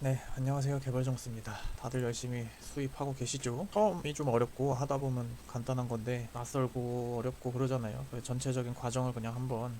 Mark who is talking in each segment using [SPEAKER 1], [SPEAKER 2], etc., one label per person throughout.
[SPEAKER 1] 네, 안녕하세요. 개발정스입니다. 다들 열심히 수입하고 계시죠? 처음이 좀 어렵고 하다 보면 간단한 건데 낯설고 어렵고 그러잖아요. 그 전체적인 과정을 그냥 한번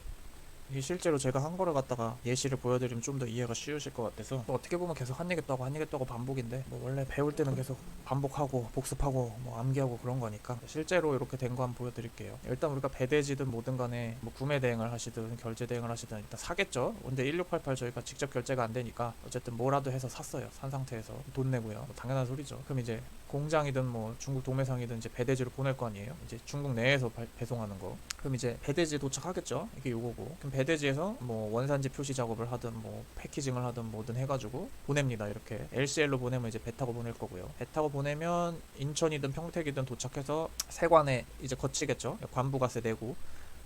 [SPEAKER 1] 이게 실제로 제가 한 거를 갖다가 예시를 보여드리면 좀 더 이해가 쉬우실 것 같아서 뭐 어떻게 보면 계속 한 얘기 또 하고 한 얘기 또 하고 반복인데 뭐 원래 배울 때는 계속 반복하고 복습하고 뭐 암기하고 그런 거니까 실제로 이렇게 된 거 한번 보여드릴게요. 일단 우리가 배대지든 뭐든 간에 뭐 구매 대행을 하시든 결제 대행을 하시든 일단 사겠죠. 근데 1688 저희가 직접 결제가 안 되니까 어쨌든 뭐라도 해서 샀어요. 산 상태에서 돈 내고요. 뭐 당연한 소리죠. 그럼 이제 공장이든 뭐 중국 도매상이든 이제 배대지로 보낼 거 아니에요. 이제 중국 내에서 배송하는 거. 그럼 이제 배대지 도착하겠죠. 이게 요거고. 그럼 배대지에서 뭐 원산지 표시 작업을 하든 뭐 패키징을 하든 뭐든 해가지고 보냅니다. 이렇게 LCL로 보내면 이제 배 타고 보낼 거고요. 배 타고 보내면 인천이든 평택이든 도착해서 세관에 이제 거치겠죠. 관부가세 내고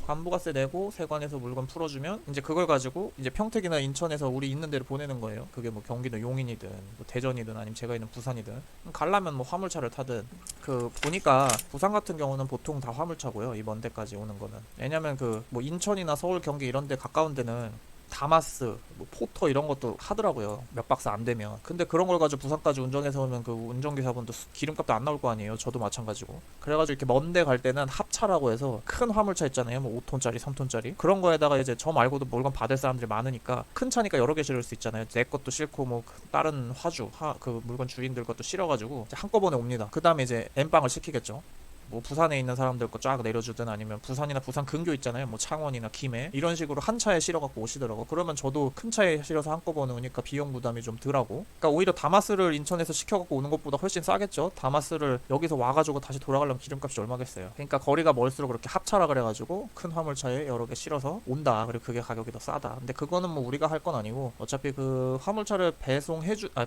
[SPEAKER 1] 관부가세 내고 세관에서 물건 풀어주면 이제 그걸 가지고 이제 평택이나 인천에서 우리 있는 데로 보내는 거예요. 그게 뭐 경기도 용인이든 뭐 대전이든 아니면 제가 있는 부산이든 가려면 뭐 화물차를 타든 그 보니까 부산 같은 경우는 보통 다 화물차고요. 이 먼 데까지 오는 거는 왜냐면 그 뭐 인천이나 서울 경기 이런 데 가까운 데는 다마스, 뭐 포터 이런 것도 하더라고요. 몇 박스 안 되면. 근데 그런 걸 가지고 부산까지 운전해서 오면 그 운전기사분도 기름값도 안 나올 거 아니에요. 저도 마찬가지고. 그래가지고 이렇게 먼데 갈 때는 합차라고 해서 큰 화물차 있잖아요. 뭐 5톤짜리, 3톤짜리. 그런 거에다가 이제 저 말고도 물건 받을 사람들이 많으니까 큰 차니까 여러 개 실을 수 있잖아요. 내 것도 싣고 뭐 다른 그 물건 주인들 것도 실어가지고 한꺼번에 옵니다. 그 다음에 이제 엠빵을 시키겠죠. 뭐 부산에 있는 사람들 거 쫙 내려주든 아니면 부산이나 부산 근교 있잖아요. 뭐 창원이나 김해 이런 식으로 한 차에 실어갖고 오시더라고. 그러면 저도 큰 차에 실어서 한꺼번에 오니까 비용 부담이 좀 덜하고. 그러니까 오히려 다마스를 인천에서 시켜갖고 오는 것보다 훨씬 싸겠죠. 다마스를 여기서 와가지고 다시 돌아가려면 기름값이 얼마겠어요. 그러니까 거리가 멀수록 그렇게 합차라 그래가지고 큰 화물차에 여러 개 실어서 온다. 그리고 그게 가격이 더 싸다. 근데 그거는 뭐 우리가 할 건 아니고 어차피 그 화물차를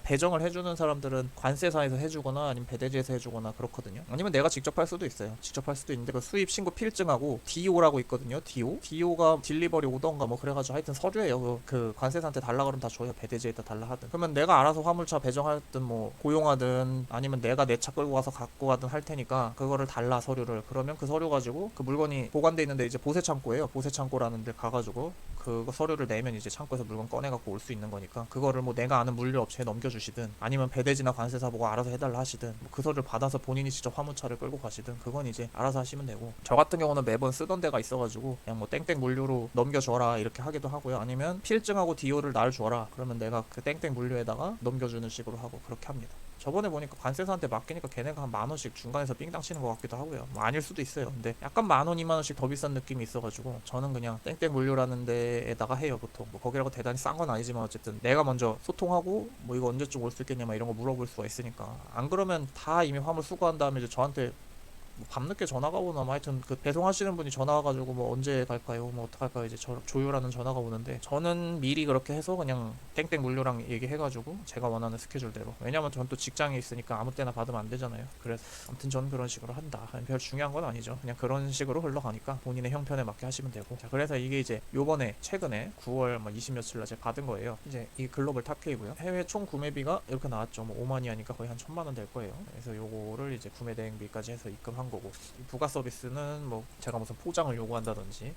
[SPEAKER 1] 배정을 해주는 사람들은 관세사에서 해주거나 아니면 배대지에서 해주거나 그렇거든요. 아니면 내가 직접 할 수도 있어요. 직접 할 수도 있는데 그 수입 신고 필증하고 DO라고 있거든요. DO가 딜리버리 오던가 뭐 그래가지고 하여튼 서류예요. 그 관세사한테 달라 그러면 다 줘요. 배대지에다 달라 하든. 그러면 내가 알아서 화물차 배정하든 뭐 고용하든 아니면 내가 내 차 끌고 가서 갖고 가든 할 테니까 그거를 달라 서류를. 그러면 그 서류 가지고 그 물건이 보관돼 있는데 이제 보세 창고예요. 보세 창고라는 데 가가지고 그거 서류를 내면 이제 창고에서 물건 꺼내 갖고 올 수 있는 거니까 그거를 뭐 내가 아는 물류 업체에 넘겨주시든 아니면 배대지나 관세사 보고 알아서 해달라 하시든 뭐그 서류를 받아서 본인이 직접 화물차를 끌고 가시든 그건 이제 알아서 하시면 되고 저 같은 경우는 매번 쓰던 데가 있어가지고 그냥 뭐 땡땡 물류로 넘겨줘라 이렇게 하기도 하고요. 아니면 필증하고 디오를 날 줘라 그러면 내가 그 땡땡 물류에다가 넘겨주는 식으로 하고 그렇게 합니다. 저번에 보니까 관세사한테 맡기니까 걔네가 한 10,000원씩 중간에서 삥땅 치는 것 같기도 하고요. 뭐 아닐 수도 있어요. 근데 약간 10,000원, 20,000원씩 더 비싼 느낌이 있어가지고 저는 그냥 땡땡 물류라는 데에다가 해요. 보통 뭐 거기라고 대단히 싼 건 아니지만 어쨌든 내가 먼저 소통하고 뭐 이거 언제쯤 올 수 있겠냐 막 이런 거 물어볼 수가 있으니까 안 그러면 다 이미 화물 수거한 다음에 이제 저한테 뭐 밤늦게 전화가 오나 뭐 하여튼 그 배송하시는 분이 전화 와가지고 뭐 언제 갈까요 뭐 어떡할까요 이제 조율하는 전화가 오는데 저는 미리 그렇게 해서 그냥 땡땡 물류랑 얘기해가지고 제가 원하는 스케줄대로 왜냐면 전 또 직장에 있으니까 아무 때나 받으면 안 되잖아요. 그래서 아무튼 저는 그런 식으로 한다. 별 중요한 건 아니죠. 그냥 그런 식으로 흘러가니까 본인의 형편에 맞게 하시면 되고 자 그래서 이게 이제 요번에 최근에 9월 뭐 20 며칠 날 제가 받은 거예요. 이제 이 글로벌 탑케이고요. 해외 총 구매비가 이렇게 나왔죠. 뭐 5만이 하니까 거의 한 1,000만 원 될 거예요. 그래서 요거를 이제 구매 대행비까지 해서 입금한 거고 부가 서비스는 뭐 제가 무슨 포장을 요구한다든지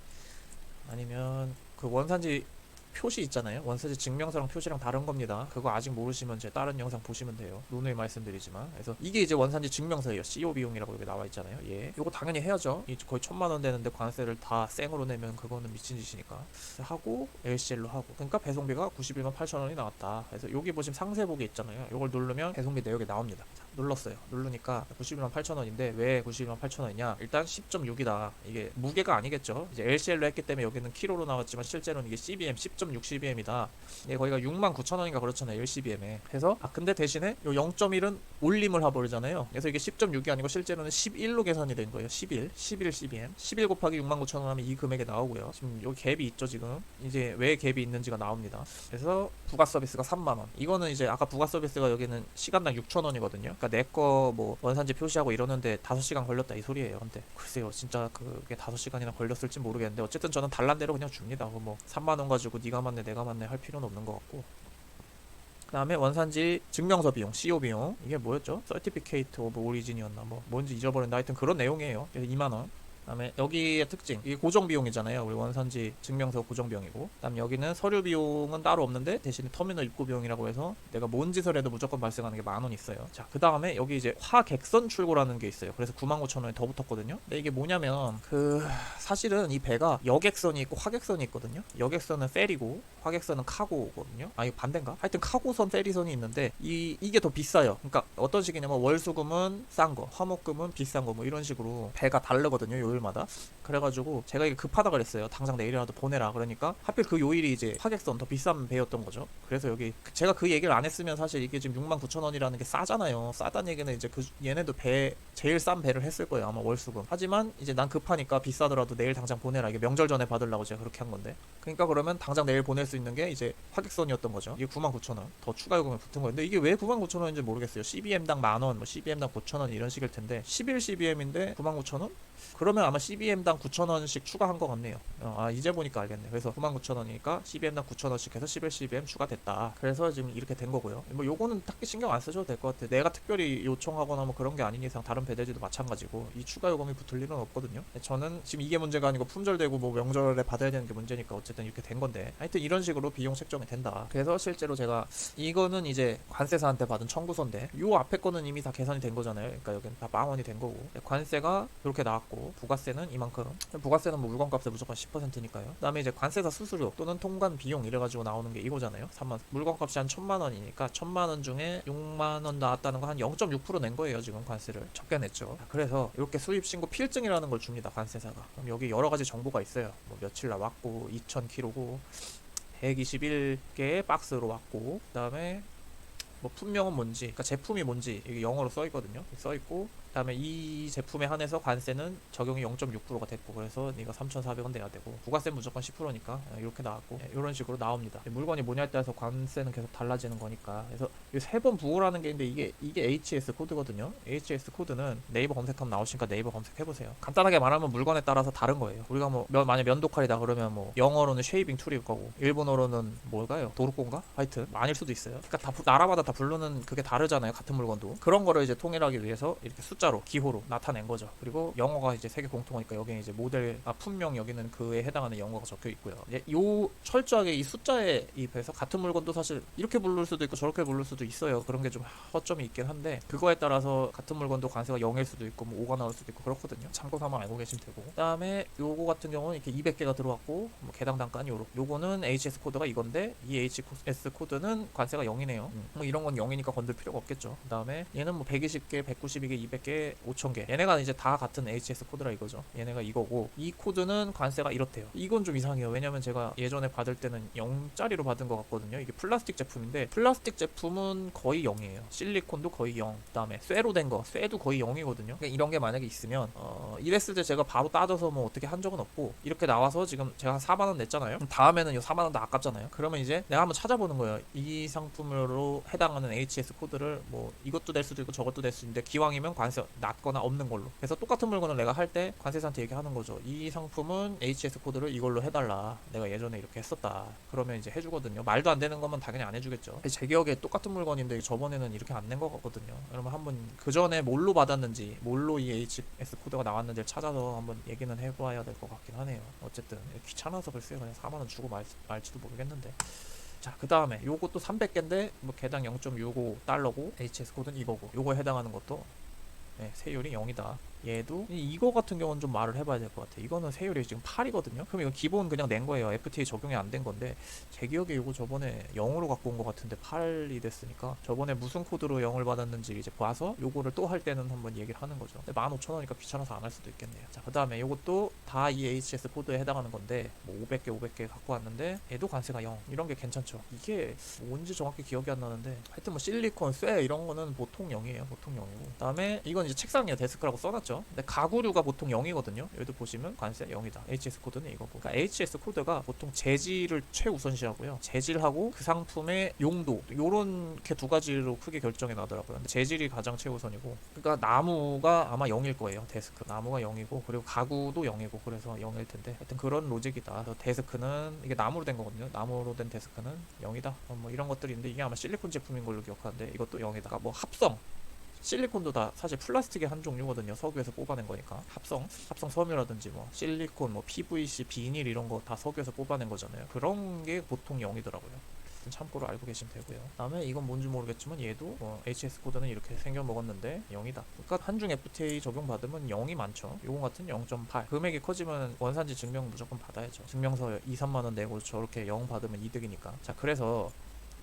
[SPEAKER 1] 아니면 그 원산지 표시 있잖아요. 원산지 증명서랑 표시랑 다른 겁니다. 그거 아직 모르시면 제 다른 영상 보시면 돼요. 누누이 말씀드리지만. 그래서 이게 이제 원산지 증명서예요. CO 비용이라고 여기 나와 있잖아요. 예. 이거 당연히 해야죠. 거의 1,000만 원 되는데 관세를 다 생으로 내면 그거는 미친 짓이니까. 하고 LCL로 하고. 그러니까 배송비가 91만 8천 원이 나왔다. 그래서 여기 보시면 상세보기 있잖아요. 이걸 누르면 배송비 내역이 나옵니다. 자, 눌렀어요. 누르니까 91만 8천 원인데 왜 91만 8천 원이냐? 일단 10.6이다. 이게 무게가 아니겠죠. 이제 LCL로 했기 때문에 여기는 키로로 나왔지만 실제로는 이게 CBM 10.6 CBM이다. 이게 거기가 6만 9천 원인가 그렇잖아요. 1CBM에. 그래서 근데 대신에 요 0.1은 올림을 해버리잖아요. 그래서 이게 10.6이 아니고 실제로는 11로 계산이 된 거예요. 11 CBM. 11 곱하기 6만 9천 원 하면 이 금액이 나오고요. 지금 여기 갭이 있죠 지금. 이제 왜 갭이 있는지가 나옵니다. 그래서 부가 서비스가 3만 원. 이거는 이제 아까 부가 서비스가 여기는 시간당 6천 원이거든요. 그러니까 내 거 뭐 원산지 표시하고 이러는데 5시간 걸렸다 이 소리예요. 근데 글쎄요 진짜 그게 5시간이나 걸렸을지 모르겠는데 어쨌든 저는 달란 대로 그냥 줍니다. 뭐 3만 원 가지고 네가 맞네 내가 맞네 할 필요는 없는 것 같고. 그 다음에 원산지 증명서 비용, CO 비용. 이게 뭐였죠? Certificate of Origin이었나 뭐 뭔지 잊어버렸는데 하여튼 그런 내용이에요. 그래서 2만원. 그다음에 여기의 특징, 이게 고정 비용이잖아요. 우리 원산지 증명서 고정 비용이고, 그다음 여기는 서류 비용은 따로 없는데 대신에 터미널 입고 비용이라고 해서 내가 뭔 짓을 해도 무조건 발생하는 게 10,000원 있어요. 자, 그다음에 여기 이제 화객선 출고라는 게 있어요. 그래서 99,000원이 더 붙었거든요. 근데 이게 뭐냐면 사실은 이 배가 여객선이 있고 화객선이 있거든요. 여객선은 페리고 화객선은 카고거든요. 아, 이거 반대인가? 하여튼 카고선, 페리선이 있는데 이게 더 비싸요. 그러니까 어떤 식이냐면 월수금은 싼 거, 화목금은 비싼 거, 뭐 이런 식으로 배가 다르거든요, 요일마다. 그래가지고 제가 이게 급하다 그랬어요. 당장 내일이라도 보내라. 그러니까 하필 그 요일이 이제 화객선 더 비싼 배였던 거죠. 그래서 여기 제가 그 얘기를 안 했으면 사실 이게 지금 69,000원이라는 게 싸잖아요. 싸다는 얘기는 이제 얘네도 배 제일 싼 배를 했을 거예요, 아마 월수금. 하지만 이제 난 급하니까 비싸더라도 내일 당장 보내라. 이게 명절 전에 받으려고 제가 그렇게 한 건데. 그러니까 그러면 당장 내일 보낼 수 있는 게 이제 화객선이었던 거죠. 이게 99,000원 더 추가 요금이 붙은 거예요. 근데 이게 왜 99,000원인지 모르겠어요. CBM당 10,000원, 뭐 CBM당 9,000원 이런 식일 텐데 11 CBM인데 99,000원? 그러면 아마 CBM당 9,000원씩 추가한 것 같네요. 이제 보니까 알겠네. 그래서 99,000원이니까 CBM당 9,000원씩 해서 11 CBM 추가됐다. 그래서 지금 이렇게 된 거고요. 뭐 요거는 딱히 신경 안 쓰셔도 될 것 같아요. 내가 특별히 요청하거나 뭐 그런 게 아닌 이상 다른 배대지도 마찬가지고 이 추가 요금이 붙을 일은 없거든요. 저는 지금 이게 문제가 아니고 품절되고 뭐 명절에 받아야 되는 게 문제니까 어쨌든 이렇게 된 건데, 하여튼 이런 식으로 비용 책정이 된다. 그래서 실제로 제가 이거는 이제 관세사한테 받은 청구서인데 요 앞에 거는 이미 다 계산이 된 거잖아요. 그러니까 여기는 다 10,000원이 된 거고, 관세가 이렇게 나왔고 부가세는 이만큼. 부가세는 뭐 물건값에 무조건 10%니까요. 그다음에 이제 관세사 수수료 또는 통관 비용 이래가지고 나오는 게 이거잖아요. 3만 물건값이 한 1,000,000원이니까 1,000,000원 중에 6만원 나왔다는 거 한 0.6% 낸 거예요. 지금 관세를 적게 냈죠. 그래서 이렇게 수입 신고 필증이라는 걸 줍니다, 관세사가. 그럼 여기 여러 가지 정보가 있어요. 뭐 며칠 나왔고 2,000kg고 121개의 박스로 왔고, 그다음에 뭐 품명은 뭔지, 그러니까 제품이 뭔지 이게 영어로 써 있거든요. 써 있고, 그다음에 이 제품에 한해서 관세는 적용이 0.6%가 됐고, 그래서 네가 3,400원 내야 되고, 부가세 무조건 10%니까 이렇게 나왔고, 이런 식으로 나옵니다. 물건이 뭐냐에 따라서 관세는 계속 달라지는 거니까. 그래서 세 번 부호라는 게 있는데 이게 HS 코드거든요. HS 코드는 네이버 검색하면 나오시니까 네이버 검색해 보세요. 간단하게 말하면 물건에 따라서 다른 거예요. 우리가 뭐 만약 면도칼이다 그러면 뭐 영어로는 쉐이빙 툴일 거고 일본어로는 뭘까요? 도르코인가? 하여튼 아닐 수도 있어요. 그러니까 다 나라마다 다 부르는 그게 다르잖아요, 같은 물건도. 그런 거를 이제 통일하기 위해서 이렇게 숫자로 기호로 나타낸 거죠. 그리고 영어가 이제 세계 공통어니까 여기는 이제 모델 품명, 여기는 그에 해당하는 영어가 적혀 있고요. 이제 요 철저하게 이 숫자에 입해서 같은 물건도 사실 이렇게 부를 수도 있고 저렇게 부를 수도 있어요. 그런 게 좀 허점이 있긴 한데, 그거에 따라서 같은 물건도 관세가 0일 수도 있고 뭐 5가 나올 수도 있고 그렇거든요. 참고 삼아 알고 계시면 되고. 그다음에 요거 같은 경우는 이렇게 200개가 들어왔고 뭐 개당 단가는 요거는 HS 코드가 이건데 이 HS 코드는 관세가 0이네요. 뭐 이런 건 0이니까 건들 필요가 없겠죠. 그다음에 얘는 뭐 120개, 192개, 200개, 5,000개. 얘네가 이제 다 같은 HS 코드라 이거죠. 얘네가 이거고, 이 코드는 관세가 이렇대요. 이건 좀 이상해요. 왜냐면 제가 예전에 받을 때는 0짜리로 받은 것 같거든요. 이게 플라스틱 제품인데 플라스틱 제품은 거의 0이에요. 실리콘도 거의 0. 그다음에 쇠로 된 거, 쇠도 거의 0이거든요. 그러니까 이런 게 만약에 있으면 이랬을 때 제가 바로 따져서 뭐 어떻게 한 적은 없고, 이렇게 나와서 지금 제가 한 4만원 냈잖아요. 다음에는 이 4만원도 아깝잖아요. 그러면 이제 내가 한번 찾아보는 거예요. 이 상품으로 해당하는 HS 코드를 뭐 이것도 될 수도 있고 저것도 될 수 있는데 기왕이면 관세 낮거나 없는 걸로. 그래서 똑같은 물건을 내가 할 때 관세사한테 얘기하는 거죠. 이 상품은 HS 코드를 이걸로 해달라. 내가 예전에 이렇게 했었다. 그러면 이제 해주거든요. 말도 안 되는 거면 당연히 안 해주겠죠. 제 기억에 똑같은 물건인데 저번에는 이렇게 안 낸 거 같거든요. 그러면 한번 그 전에 뭘로 받았는지, 뭘로 이 HS 코드가 나왔는지를 찾아서 한번 얘기는 해봐야 될 것 같긴 하네요. 어쨌든 귀찮아서 글쎄요, 그냥 4만원 주고 말지도 모르겠는데. 자, 그 다음에 요것도 300개인데 뭐 개당 0.65달러고 HS 코드는 이거고, 요거에 해당하는 것도 세율이 0이다. 얘도 이거 같은 경우는 좀 말을 해봐야 될 것 같아. 이거는 세율이 지금 8이거든요. 그럼 이건 기본 그냥 낸 거예요. FTA 적용이 안 된 건데, 제 기억에 이거 저번에 0으로 갖고 온 것 같은데 8이 됐으니까 저번에 무슨 코드로 0을 받았는지 이제 봐서 요거를 또 할 때는 한번 얘기를 하는 거죠. 근데 15,000원이니까 귀찮아서 안 할 수도 있겠네요. 자, 그 다음에 요것도 다 이 HS 코드에 해당하는 건데 뭐 500개 갖고 왔는데 얘도 관세가 0. 이런 게 괜찮죠. 이게 뭔지 정확히 기억이 안 나는데 하여튼 뭐 실리콘, 쇠 이런 거는 보통 0이에요. 보통 0이고. 그 다음에 이건 이제 책상이에요. 데스크라고 써놨죠. 근데 가구류가 보통 0이거든요. 여기도 보시면 관세 0이다. HS 코드는 이거고. 그러니까 HS 코드가 보통 재질을 최우선시하고요. 재질하고 그 상품의 용도, 요렇게 두 가지로 크게 결정이 나더라고요. 근데 재질이 가장 최우선이고, 그러니까 나무가 아마 0일 거예요. 데스크 나무가 0이고, 그리고 가구도 0이고, 그래서 0일 텐데 하여튼 그런 로직이다. 그래서 데스크는 이게 나무로 된 거거든요. 나무로 된 데스크는 0이다. 뭐 이런 것들이 있는데 이게 아마 실리콘 제품인 걸로 기억하는데 이것도 0이다. 그러니까 뭐 합성, 실리콘도 다 사실 플라스틱의 한 종류거든요. 석유에서 뽑아낸 거니까. 합성 섬유라든지 뭐 실리콘, 뭐 PVC, 비닐 이런 거 다 석유에서 뽑아낸 거잖아요. 그런 게 보통 0이더라고요. 참고로 알고 계시면 되고요. 다음에 이건 뭔지 모르겠지만 얘도 HS 코드는 이렇게 생겨 먹었는데 0이다. 그러니까 한중 FTA 적용 받으면 0이 많죠. 요거 같은 0.8. 금액이 커지면 원산지 증명 무조건 받아야죠. 증명서 2, 3만 원 내고 저렇게 0 받으면 이득이니까. 자, 그래서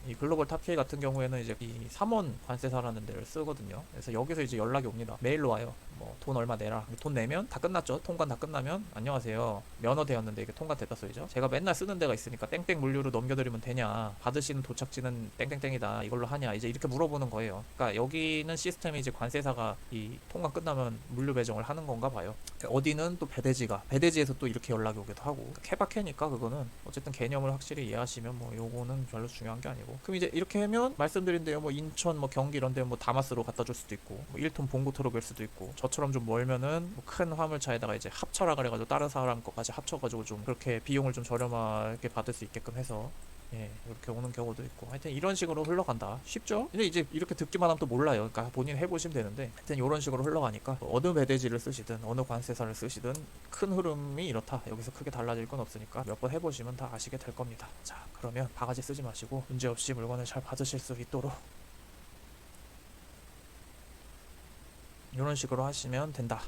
[SPEAKER 1] 이 글로벌 탑K 같은 경우에는 이제 이 3원 관세사라는 데를 쓰거든요. 그래서 여기서 이제 연락이 옵니다. 메일로 와요. 뭐 돈 얼마 내라. 돈 내면 다 끝났죠. 통관 다 끝나면 안녕하세요. 면허되었는데 이게 통과됐다 소리죠. 제가 맨날 쓰는 데가 있으니까 땡땡 물류로 넘겨드리면 되냐. 받으시는 도착지는 땡땡땡이다. 이걸로 하냐. 이제 이렇게 물어보는 거예요. 그러니까 여기는 시스템이 이제 관세사가 이 통관 끝나면 물류 배정을 하는 건가 봐요. 어디는 또 배대지에서 또 이렇게 연락이 오기도 하고. 그러니까 케바케니까 그거는 어쨌든 개념을 확실히 이해하시면 뭐 요거는 별로 중요한 게 아니고. 그럼 이제 이렇게 하면 말씀드린 대로 뭐 인천 뭐 경기 이런 데 뭐 다마스로 갖다 줄 수도 있고 뭐 1톤 봉고 트럭일 수도 있고 저처럼 좀 멀면은 뭐큰 화물차에다가 이제 합쳐라 그래가지고 다른 사람 것까지 합쳐가지고 좀 그렇게 비용을 좀 저렴하게 받을 수 있게끔 해서 예, 이렇게 오는 경우도 있고 하여튼 이런 식으로 흘러간다. 쉽죠? 근데 이제 이렇게 듣기만 하면 또 몰라요. 그러니까 본인 해보시면 되는데 하여튼 이런 식으로 흘러가니까 어느 배대지를 쓰시든 어느 관세사를 쓰시든 큰 흐름이 이렇다. 여기서 크게 달라질 건 없으니까 몇 번 해보시면 다 아시게 될 겁니다. 자, 그러면 바가지 쓰지 마시고 문제없이 물건을 잘 받으실 수 있도록 이런 식으로 하시면 된다.